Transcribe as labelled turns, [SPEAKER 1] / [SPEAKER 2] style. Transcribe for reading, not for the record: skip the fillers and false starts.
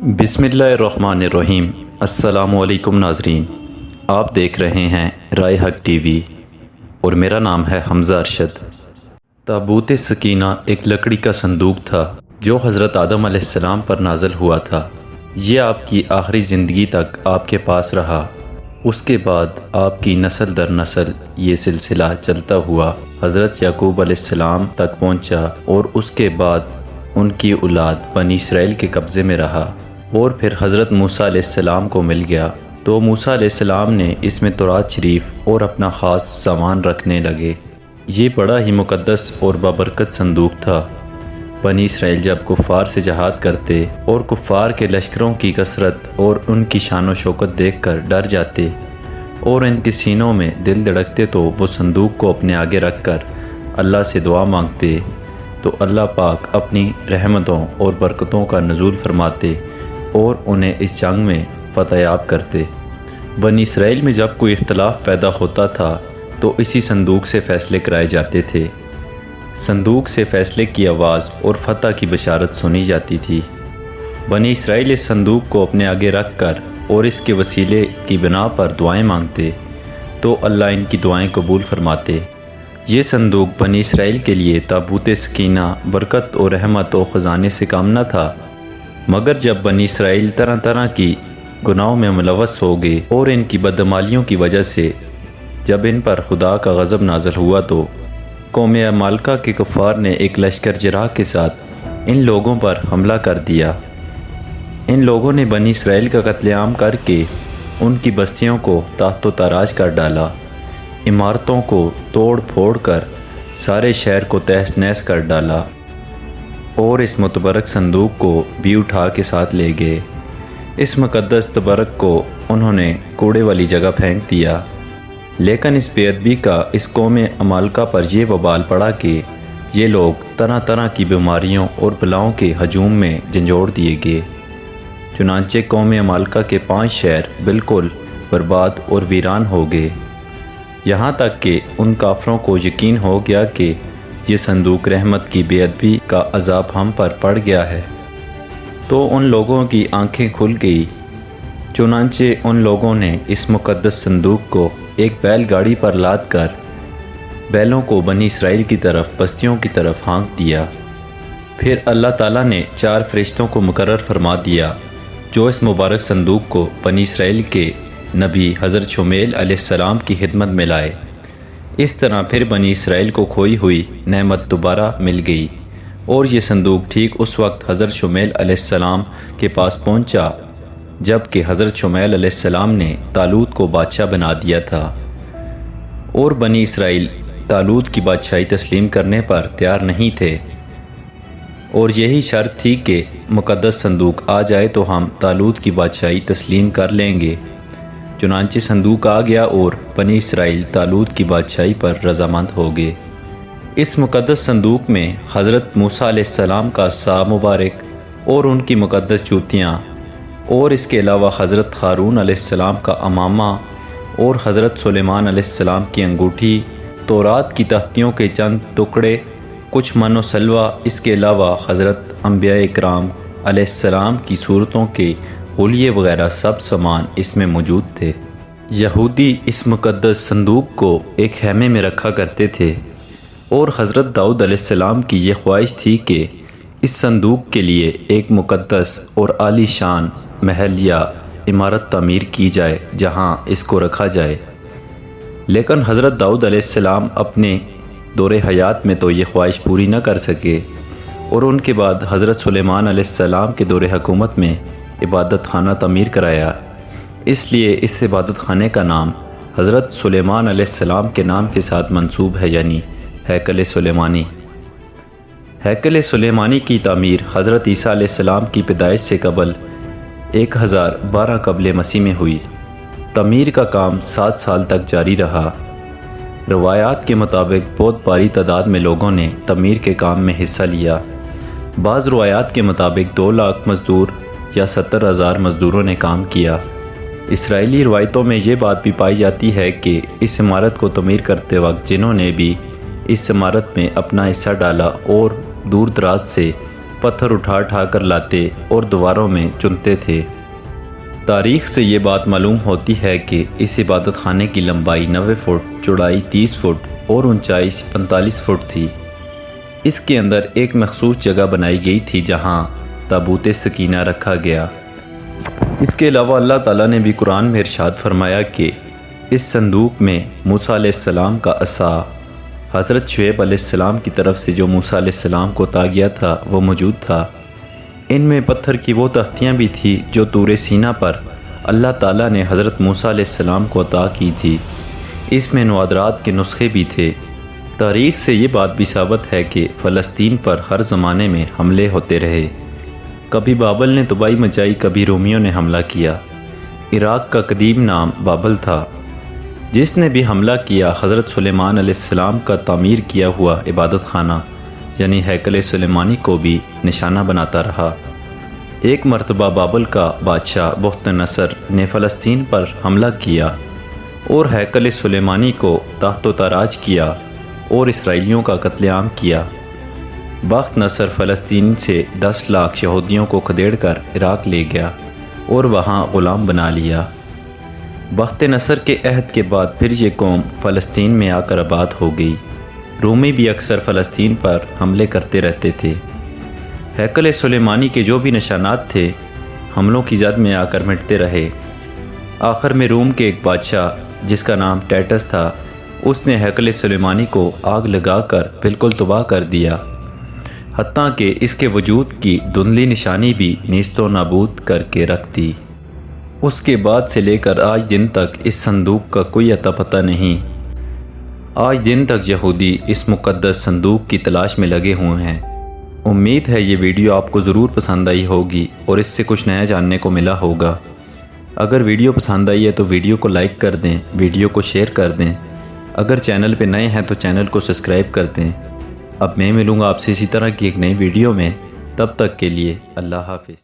[SPEAKER 1] بسم اللہ الرحمن الرحیم۔ السلام علیکم ناظرین، آپ دیکھ رہے ہیں رائے حق ٹی وی اور میرا نام ہے حمزہ ارشد۔ تابوت سکینہ ایک لکڑی کا صندوق تھا جو حضرت آدم علیہ السلام پر نازل ہوا تھا۔ یہ آپ کی آخری زندگی تک آپ کے پاس رہا۔ اس کے بعد آپ کی نسل در نسل یہ سلسلہ چلتا ہوا حضرت یعقوب علیہ السلام تک پہنچا اور اس کے بعد ان کی اولاد بنی اسرائیل کے قبضے میں رہا، اور پھر حضرت موسیٰ علیہ السلام کو مل گیا تو موسیٰ علیہ السلام نے اس میں تورات شریف اور اپنا خاص سامان رکھنے لگے۔ یہ بڑا ہی مقدس اور بابرکت صندوق تھا۔ بنی اسرائیل جب کفار سے جہاد کرتے اور کفار کے لشکروں کی کثرت اور ان کی شان و شوکت دیکھ کر ڈر جاتے اور ان کے سینوں میں دل دھڑکتے تو وہ صندوق کو اپنے آگے رکھ کر اللہ سے دعا مانگتے تو اللہ پاک اپنی رحمتوں اور برکتوں کا نزول فرماتے اور انہیں اس جنگ میں فتح یاب کرتے۔ بنی اسرائیل میں جب کوئی اختلاف پیدا ہوتا تھا تو اسی صندوق سے فیصلے کرائے جاتے تھے۔ صندوق سے فیصلے کی آواز اور فتح کی بشارت سنی جاتی تھی۔ بنی اسرائیل اس صندوق کو اپنے آگے رکھ کر اور اس کے وسیلے کی بنا پر دعائیں مانگتے تو اللہ ان کی دعائیں قبول فرماتے۔ یہ صندوق بنی اسرائیل کے لیے تابوت سکینہ برکت اور رحمت و خزانے سے کم نہ تھا، مگر جب بنی اسرائیل طرح طرح کی گناہوں میں ملوث ہو گئے اور ان کی بدعمالیوں کی وجہ سے جب ان پر خدا کا غضب نازل ہوا تو قوم عمالقہ کے کفار نے ایک لشکر جراح کے ساتھ ان لوگوں پر حملہ کر دیا۔ ان لوگوں نے بنی اسرائیل کا قتل عام کر کے ان کی بستیوں کو تحت و تاراج کر ڈالا، عمارتوں کو توڑ پھوڑ کر سارے شہر کو تہس نہس کر ڈالا اور اس متبرک صندوق کو بھی اٹھا کے ساتھ لے گئے۔ اس مقدس تبرک کو انہوں نے کوڑے والی جگہ پھینک دیا، لیکن اس بے ادبی کا اس قوم عمالقہ پر یہ وبال پڑا کہ یہ لوگ طرح طرح کی بیماریوں اور بلاؤں کے ہجوم میں جھنجھوڑ دیے گئے۔ چنانچہ قوم عمالقہ کے 5 شہر بالکل برباد اور ویران ہو گئے، یہاں تک کہ ان کافروں کو یقین ہو گیا کہ یہ صندوق رحمت کی بے ادبی کا عذاب ہم پر پڑ گیا ہے۔ تو ان لوگوں کی آنکھیں کھل گئی۔ چنانچہ ان لوگوں نے اس مقدس صندوق کو ایک بیل گاڑی پر لاد کر بیلوں کو بنی اسرائیل کی طرف بستیوں کی طرف ہانک دیا۔ پھر اللہ تعالیٰ نے 4 فرشتوں کو مقرر فرما دیا جو اس مبارک صندوق کو بنی اسرائیل کے نبی حضرت شمیل علیہ السلام کی خدمت میں لائے۔ اس طرح پھر بنی اسرائیل کو کھوئی ہوئی نعمت دوبارہ مل گئی، اور یہ صندوق ٹھیک اس وقت حضرت شمیل علیہ السلام کے پاس پہنچا جب کہ حضرت شمیل علیہ السلام نے طالوت کو بادشاہ بنا دیا تھا، اور بنی اسرائیل طالوت کی بادشاہی تسلیم کرنے پر تیار نہیں تھے، اور یہی شرط تھی کہ مقدس صندوق آ جائے تو ہم طالوت کی بادشاہی تسلیم کر لیں گے۔ چنانچہ صندوق آ گیا اور بنی اسرائیل طالوت کی بادشاہی پر رضامند ہو گئے۔ اس مقدس صندوق میں حضرت موسیٰ علیہ السلام کا سا مبارک اور ان کی مقدس جوتیاں، اور اس کے علاوہ حضرت ہارون علیہ السلام کا امامہ اور حضرت سلیمان علیہ السلام کی انگوٹھی، تورات کی تختیوں کے چند ٹکڑے، کچھ من و سلوہ، اس کے علاوہ حضرت انبیاء اکرام علیہ السلام کی صورتوں کے حلیے وغیرہ سب سامان اس میں موجود تھے۔ یہودی اس مقدس صندوق کو ایک خیمے میں رکھا کرتے تھے، اور حضرت داؤد علیہ السلام کی یہ خواہش تھی کہ اس صندوق کے لیے ایک مقدس اور عالی شان محل یا عمارت تعمیر کی جائے جہاں اس کو رکھا جائے، لیکن حضرت داؤد علیہ السلام اپنے دور حیات میں تو یہ خواہش پوری نہ کر سکے، اور ان کے بعد حضرت سلیمان علیہ السلام کے دور حکومت میں عبادت خانہ تعمیر کرایا۔ اس لیے اس عبادت خانے کا نام حضرت سلیمان علیہ السلام کے نام کے ساتھ منسوب ہے، یعنی ہیکل سلیمانی۔ ہیکل سلیمانی کی تعمیر حضرت عیسیٰ علیہ السلام کی پیدائش سے قبل 1012 قبل مسیح میں ہوئی۔ تعمیر کا کام 7 سال تک جاری رہا۔ روایات کے مطابق بہت بڑی تعداد میں لوگوں نے تعمیر کے کام میں حصہ لیا۔ بعض روایات کے مطابق 2 لاکھ مزدور یا 70,000 مزدوروں نے کام کیا۔ اسرائیلی روایتوں میں یہ بات بھی پائی جاتی ہے کہ اس عمارت کو تعمیر کرتے وقت جنہوں نے بھی اس عمارت میں اپنا حصہ ڈالا اور دور دراز سے پتھر اٹھا کر لاتے اور دیواروں میں چنتے تھے۔ تاریخ سے یہ بات معلوم ہوتی ہے کہ اس عبادت خانے کی لمبائی 90 فٹ، چوڑائی 30 فٹ اور اونچائی 45 فٹ تھی۔ اس کے اندر ایک مخصوص جگہ بنائی گئی تھی جہاں تابوت سکینہ رکھا گیا۔ اس کے علاوہ اللہ تعالیٰ نے بھی قرآن میں ارشاد فرمایا کہ اس صندوق میں موسیٰ علیہ السلام کا عصا، حضرت شعیب علیہ السلام کی طرف سے جو موسیٰ علیہ السلام کو عطا گیا تھا، وہ موجود تھا۔ ان میں پتھر کی وہ تختیاں بھی تھیں جو طور سینا پر اللہ تعالیٰ نے حضرت موسیٰ علیہ السلام کو عطا کی تھی۔ اس میں نوادرات کے نسخے بھی تھے۔ تاریخ سے یہ بات بھی ثابت ہے کہ فلسطین پر ہر زمانے میں حملے ہوتے رہے۔ کبھی بابل نے تباہی مچائی، کبھی رومیوں نے حملہ کیا۔ عراق کا قدیم نام بابل تھا۔ جس نے بھی حملہ کیا حضرت سلیمان علیہ السلام کا تعمیر کیا ہوا عبادت خانہ یعنی ہیکل سلیمانی کو بھی نشانہ بناتا رہا۔ ایک مرتبہ بابل کا بادشاہ بخت نصر نے فلسطین پر حملہ کیا اور ہیکل سلیمانی کو تحت و تاراج کیا اور اسرائیلیوں کا قتل عام کیا۔ بخت نصر فلسطین سے 10 لاکھ یہودیوں کو کھدیڑ کر عراق لے گیا اور وہاں غلام بنا لیا۔ بخت نصر کے عہد کے بعد پھر یہ قوم فلسطین میں آ کر آباد ہو گئی۔ رومی بھی اکثر فلسطین پر حملے کرتے رہتے تھے۔ ہیکل سلیمانی کے جو بھی نشانات تھے حملوں کی زد میں آ کر مٹتے رہے۔ آخر میں روم کے ایک بادشاہ جس کا نام ٹائٹس تھا، اس نے ہیکل سلیمانی کو آگ لگا کر بالکل تباہ کر دیا، حتیٰ کہ اس کے وجود کی دھندلی نشانی بھی نیست و نابود کر کے رکھ دی۔ اس کے بعد سے لے کر آج دن تک اس صندوق کا کوئی اتا پتہ نہیں۔ آج دن تک یہودی اس مقدس صندوق کی تلاش میں لگے ہوئے ہیں۔ امید ہے یہ ویڈیو آپ کو ضرور پسند آئی ہوگی اور اس سے کچھ نیا جاننے کو ملا ہوگا۔ اگر ویڈیو پسند آئی ہے تو ویڈیو کو لائک کر دیں، ویڈیو کو شیئر کر دیں۔ اگر چینل پہ نئے ہیں تو چینل کو سبسکرائب کر دیں۔ اب میں ملوں گا آپ سے اسی طرح کی ایک نئی ویڈیو میں، تب تک کے لیے اللہ حافظ۔